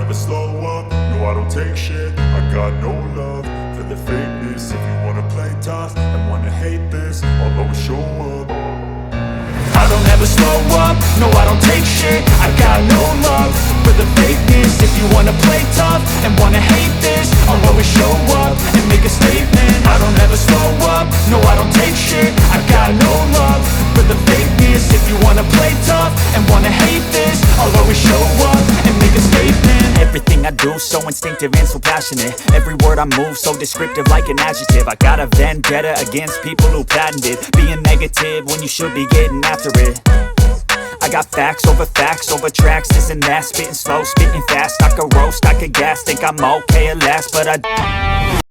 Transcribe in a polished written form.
never slow up, no I don't take shit. I got no love for the fakeness. If you wanna play tough and wanna hate this, I'll always show up. I don't ever slow up, no I don't take shit. I got no love for the fakeness. If you wanna play tough and wanna hate this, I'll always show up and make a statement. I don't ever slow up, no I don't take shit. I got no love for the fakeness. If you wanna play tough and wanna hate this, I'll always show up and make a statement. Everything I do so instinctive and so passionate. Every word I move so descriptive like an adjective. I got a vendetta against people who patented being negative when you should be getting after it. I got facts over tracks, this and that. Spitting slow, spitting fast. I could roast, I could gas. Think I'm okay at last, but I